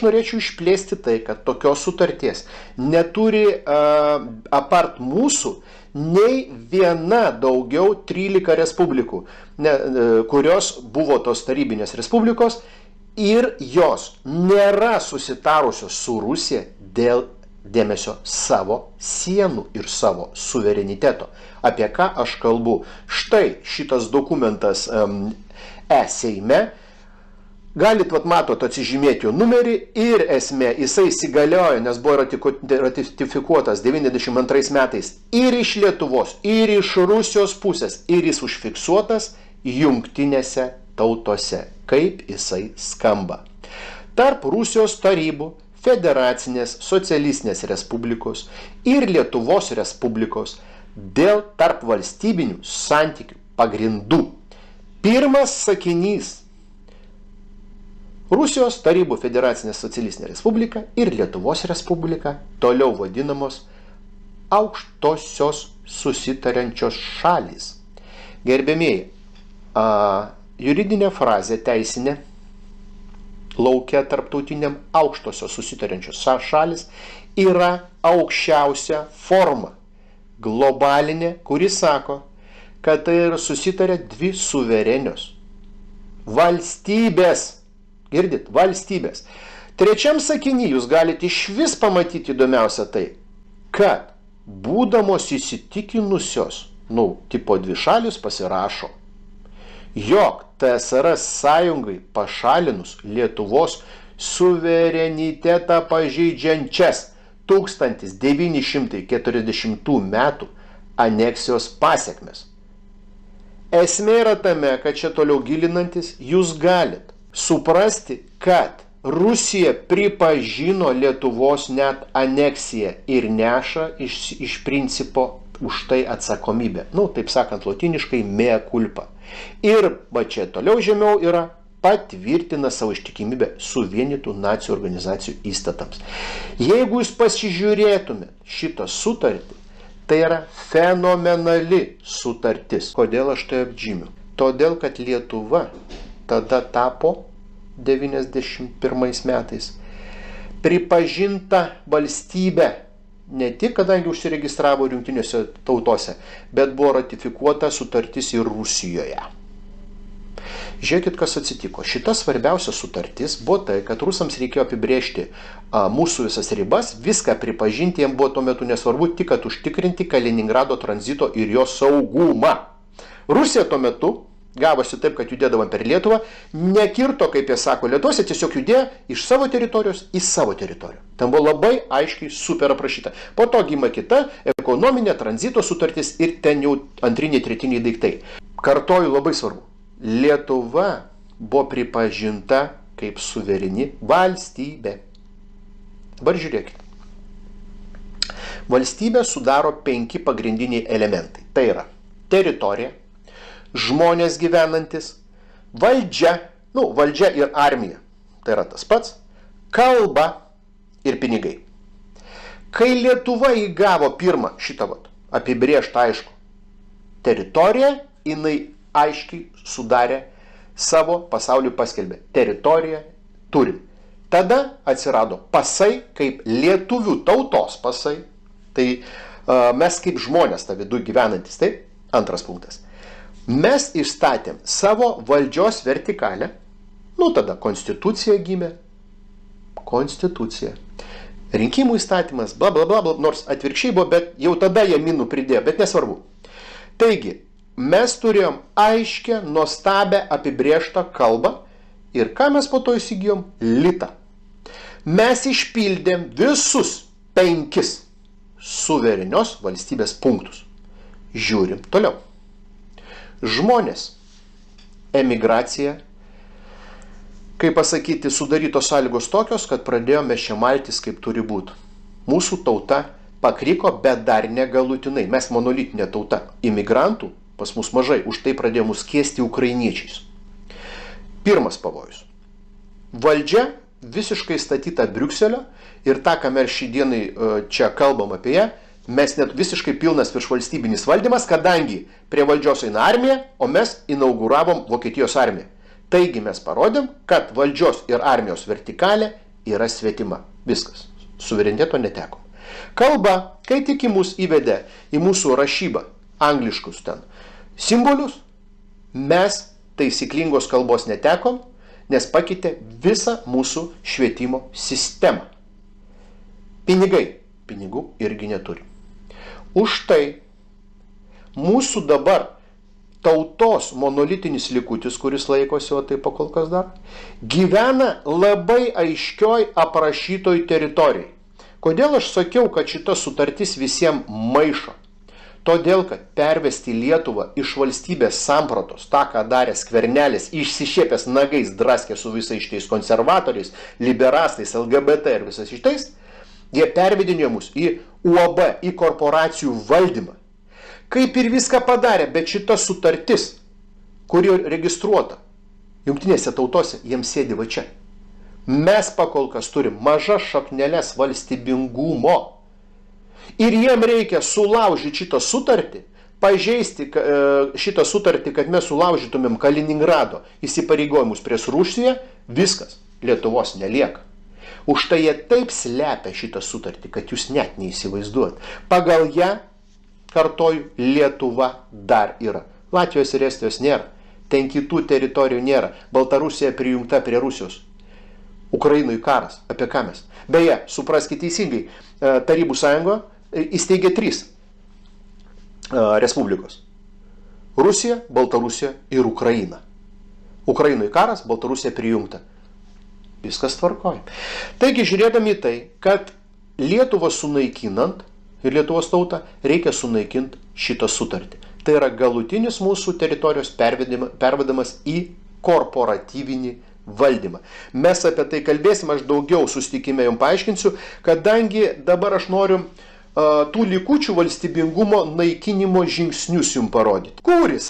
norėčiau išplėsti tai, kad tokios sutarties neturi apart mūsų nei viena daugiau 13 respublikų, kurios buvo tos tarybinės respublikos ir jos nėra susitarusios su Rusija dėl dėmesio savo sienų ir savo suvereniteto. Apie ką aš kalbu? Štai šitas dokumentas Seime. Galit, matot, atsižymėti jo numerį ir esmė, jisai įsigaliojo, nes buvo ratifikuotas 92 metais ir iš Lietuvos, ir iš Rusijos pusės, ir jis užfiksuotas jungtinėse tautose, kaip jisai skamba. Tarp Rusijos tarybų, Federacinės socialistinės respublikos ir Lietuvos respublikos dėl tarp valstybinių santykių pagrindų. Pirmas sakinys: Rusijos tarybų Federacinė socialistinė respublika ir Lietuvos respublika, toliau vadinamos aukštosios susitariančios šalys. Gerbėmieji, juridinė frazė teisinė lauke tarptautiniam aukštosios susitariančios šalis yra aukščiausia forma, globalinė, kuri sako, kad tai yra susitarę dvi suverenios valstybės. Girdit? Valstybės. Trečiam sakiny jūs galite išvis pamatyti įdomiausia tai, kad būdamos įsitikinusios, tipo dvi šalis pasirašo, jog TSRS sąjungai pašalinus Lietuvos suverenitetą pažeidžiančias 1940 metų aneksijos pasekmes. Esmė yra tame, kad čia toliau gilinantis, jūs galit suprasti, kad Rusija pripažino Lietuvos net aneksiją ir neša iš principo už tai atsakomybę. Taip sakant, lotiniškai mea culpa. Ir čia toliau žemiau yra patvirtina savo ištikimybę suvienytų nacijų organizacijų įstatams. Jeigu jūs pasižiūrėtumėt šitą sutartį, tai yra fenomenali sutartis. Kodėl aš tai apžymiu? Todėl, kad Lietuva tada tapo 91 metais pripažinta valstybė, ne tik kadangi užsiregistravo jungtinėse tautose, bet buvo ratifikuota sutartis ir Rusijoje. Žiūrėkit, kas atsitiko. Šita svarbiausia sutartis buvo tai, kad rusams reikėjo apibrėžti mūsų visas ribas, viską pripažinti, jiems buvo tuo metu nesvarbu, tik kad užtikrinti Kaliningrado tranzito ir jo saugumą. Rusija tuo metu gavosi taip, kad judėdavom per Lietuvą, nekirto, kaip jie sako, Lietuvos, tiesiog judėjo iš savo teritorijos į savo teritoriją. Ten buvo labai aiškiai super aprašyta. Po to gimė kita ekonominė tranzito sutartis ir ten jau antriniai, tretiniai daiktai. Kartoju, labai svarbu. Lietuva buvo pripažinta kaip suvereni valstybė. Dabar žiūrėkite. Valstybę sudaro 5 pagrindiniai elementai. Tai yra teritorija, žmonės gyvenantis, valdžia, valdžia ir armija, tai yra tas pats, kalba ir pinigai. Kai Lietuva įgavo pirmą šitą apibrėžtą aišku teritoriją, jinai aiškiai sudarė savo pasauliu paskelbė. Teritoriją turim. Tada atsirado pasai kaip lietuvių tautos pasai. Tai mes kaip žmonės tą vidų gyvenantis. Tai antras punktas. Mes išstatėm savo valdžios vertikalę. Tada konstitucija gimė. Konstitucija. Rinkimų įstatymas, bla bla bla, nors atvirkščiai buvo, bet jau tada jie minų pridėjo, bet nesvarbu. Taigi, mes turėjom aiškę, nuostabę, apibrėžtą kalbą ir ką mes po to įsigijom? Litą. Mes išpildėm visus 5 suverenios valstybės punktus. Žiūrim toliau. Žmonės, emigracija, kaip pasakyti, sudarytos sąlygos tokios, kad pradėjome čia maltis kaip turi būti. Mūsų tauta pakriko, bet dar negalutinai. Mes monolitinė tauta. Imigrantų pas mus mažai, už tai pradėjo mus kėsti ukrainiečiais. Pirmas pavojus. Valdžia visiškai statyta Briuselio ir tą, ką mes šį dienai čia kalbam apie ją, mes net visiškai pilnas viršvalstybinis valdymas, kadangi prie valdžios eina armija, o mes inauguravom Vokietijos armiją. Taigi mes parodėm, kad valdžios ir armijos vertikalė yra svetima. Viskas. Suvereniteto netekom. Kalba, kai tik į mus įvedė į mūsų rašybą angliškus ten simbolius, mes taisyklingos kalbos netekom, nes pakeitė visą mūsų švietimo sistemą. Pinigų irgi neturi. Už tai mūsų dabar tautos monolitinis likutis, kuris laikosi, o taip pakol kas dar, gyvena labai aiškioj aprašytoj teritorijai. Kodėl aš sakiau, kad šita sutartis visiems maišo? Todėl, kad pervesti Lietuvą iš valstybės sampratos, tą, ką darė Skvernelis, išsišiepęs nagais, draskė su visais šitais konservatoriais, liberastais, LGBT ir visais šitais, jie pervedinėjo mus į UAB, į korporacijų valdymą. Kaip ir viską padarė, bet šita sutartis, kuri registruota Jungtinėse tautose, jiems sėdi va čia. Mes pakol kas turim mažas šakneles valstybingumo. Ir jiem reikia sulaužyti šitą sutartį, pažeisti šitą sutartį, kad mes sulaužytumėm Kaliningrado įsipareigojimus prieš Rusiją, viskas, Lietuvos nelieka. Už tai jie taip slepia šitą sutartį, kad jūs net neįsivaizduojat. Pagal ją, kartoju, Lietuva dar yra. Latvijos ir Estijos nėra. Ten kitų teritorijų nėra. Baltarusija prijungta prie Rusijos. Ukrainoj karas. Apie ką mes? Beje, supraskite teisingai, Tarybų sąjunga įsteigė 3 respublikos. Rusija, Baltarusija ir Ukraina. Ukrainoj karas, Baltarusija prijungta. Viskas tvarkoja. Taigi, žiūrėdami tai, kad Lietuvą sunaikinant ir Lietuvos tautą reikia sunaikinti šitą sutartį. Tai yra galutinis mūsų teritorijos pervedamas į korporatyvinį valdymą. Mes apie tai kalbėsim, aš daugiau susitikime jums paaiškinsiu, kadangi dabar aš noriu tų likučių valstybingumo naikinimo žingsnius jums parodyti. Kuris?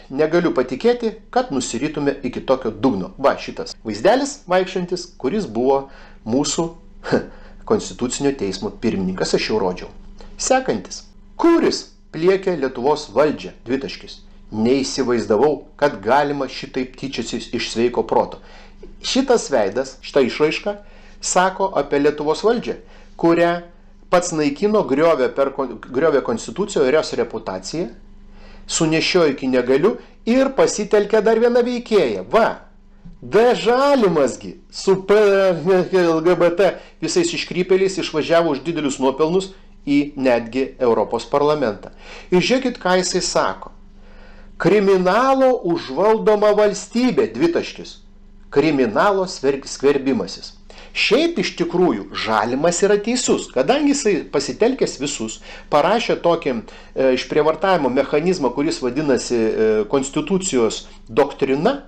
Negaliu patikėti, kad nusiritume iki tokio dugno. Va, šitas vaizdelis vaikščiantis, kuris buvo mūsų konstitucinio teismo pirmininkas, aš jau rodžiau. Sekantis. Kuris pliekė Lietuvos valdžią? Dvitaškis. Neįsivaizdavau, kad galima šitaip tyčiasis iš sveiko proto. Šitas veidas, šita išraiška, sako apie Lietuvos valdžią, kurią pats naikino, griovė konstituciją ir jos reputaciją, sunešiojo iki negaliu ir pasitelkė dar vieną veikėją. Va, Žalimasgi su LGBT visais iškrypėliais išvažiavo už didelius nuopelnus į netgi Europos parlamentą. Ir žiūrėkit, ką jisai sako. Kriminalo užvaldoma valstybė, dvitaškis. Kriminalo skverbimasis. Šiaip iš tikrųjų Žalimas yra teisus, kadangi jisai pasitelkęs visus, parašė tokį išprievartavimo mechanizmą, kuris vadinasi konstitucijos doktrina,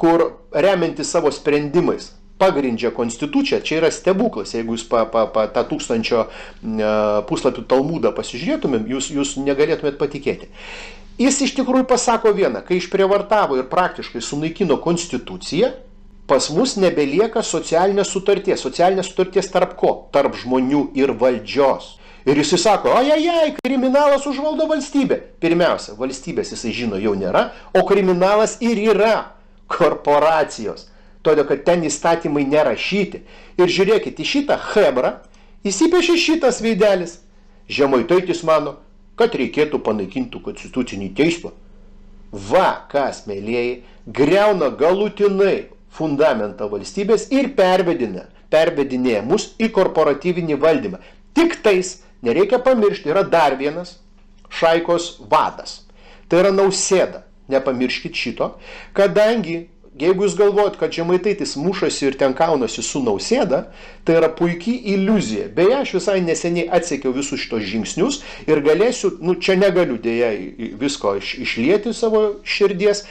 kur remiantis savo sprendimais pagrindžia konstituciją, čia yra stebuklas, jeigu jūs tą 1000 puslapių Talmudą pasižiūrėtumėm, jūs negalėtumėt patikėti. Jis iš tikrųjų pasako vieną, kai išprievartavo ir praktiškai sunaikino konstituciją, pas mus nebelieka socialinės sutarties tarp ko? Tarp žmonių ir valdžios. Ir jis sako, ajajai, kriminalas užvaldo valstybę. Pirmiausia, valstybės jisai žino jau nėra, o kriminalas ir yra korporacijos. Todėl, kad ten įstatymai nerašyti. Ir žiūrėkit, į šitą hebrą įsipiešė šitas veidelis. Žemaitaitis mano, kad reikėtų panaikinti konstitucinį teismą. Va, kas, mėlieji, griauna galutinai fundamentą valstybės ir pervedinėja mus į korporatyvinį valdymą. Tik tais, nereikia pamiršti, yra dar vienas šaikos vadas. Tai yra Nausėda. Nepamirškit šito, kadangi jeigu jūs galvojat, kad Žemaitaitis mušasi ir ten kaunasi su Nausėda, tai yra puikiai iliuzija. Beje, aš visai neseniai atsekiau visus šitos žingsnius ir galėsiu, čia negaliu dėja visko išlieti savo širdies,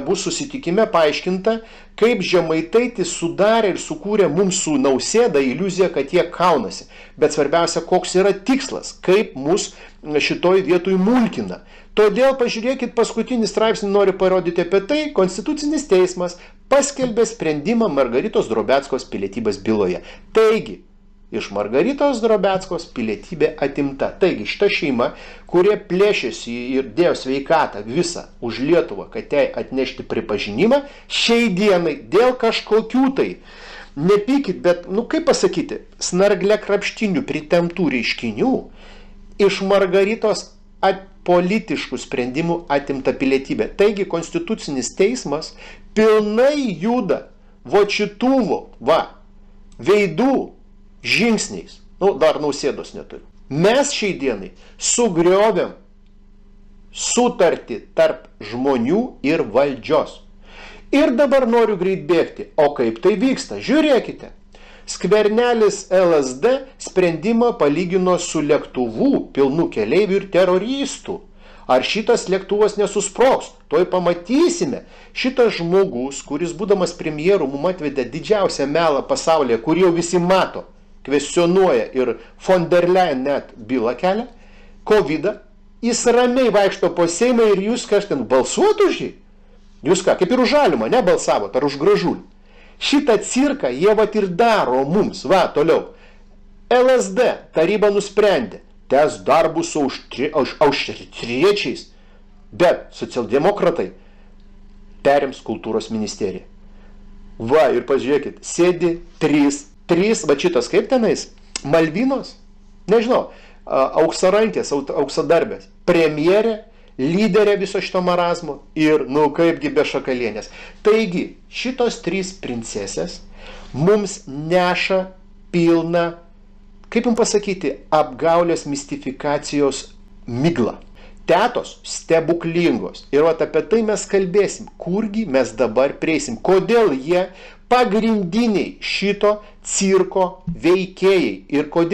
bus susitikime paaiškinta, kaip Žemaitaitis sudarė ir sukūrė mums su Nausėda iliuziją, kad jie kaunasi. Bet svarbiausia, koks yra tikslas, kaip mus šitoj vietoj mulkina. Todėl pažiūrėkit, paskutinį straipsnį noriu parodyti apie tai, Konstitucinis teismas paskelbė sprendimą Margaritos Drobeckos pilietybės byloje. Taigi, iš Margaritos Drobeckos pilietybė atimta. Taigi, šita šeima, kurie plėšėsi ir dėjo sveikatą visą už Lietuvą, kad jai atnešti pripažinimą, šiai dienai dėl kažkokių tai nepykit, bet, kaip pasakyti, snargle krapštinių pritemptų reiškinių iš Margaritos politiškų sprendimų atimta pilietybė. Taigi Konstitucinis teismas pilnai juda šitų veidų žingsniais. Dar Nausėdos neturiu. Mes šiai dienai sugriovėm sutartį tarp žmonių ir valdžios. Ir dabar noriu greit bėgti. O kaip tai vyksta? Žiūrėkite. Skvernelis LSD sprendimą palygino su lėktuvu pilnu keleivių ir teroristų. Ar šitas lėktuvas nesusprogs? Toj pamatysime. Šitas žmogus, kuris būdamas premjeru mum atvedė didžiausią melą pasaulyje, kurį jau visi mato, kvestionuoja ir von der Leyen net bylą kelia, COVID-ą, jis ramiai vaikšto po Seimą ir jūs kažten balsuot už jį? Jūs ką, kaip ir už Žalimą, nebalsavot, ar už Gražulį? Šitą cirką jie ir daro mums, toliau. LSD taryba nusprendė, tęs darbus su auštriečiais, bet socialdemokratai perims kultūros ministeriją. Ir pažiūrėkit, sėdi trys, šitas kaip tenais, Malvinos, nežinau, auksarankės, auksadarbės, premjerė, lyderė viso šito marazmo ir, kaipgi be Šakalienės. Taigi, šitos trys princesės mums neša pilną, kaip jums pasakyti, apgaulės mistifikacijos miglą. Tetos stebuklingos. Ir apie tai mes kalbėsim. Kurgi mes dabar prieisim? Kodėl jie pagrindiniai šito cirko veikėjai? Ir kodėl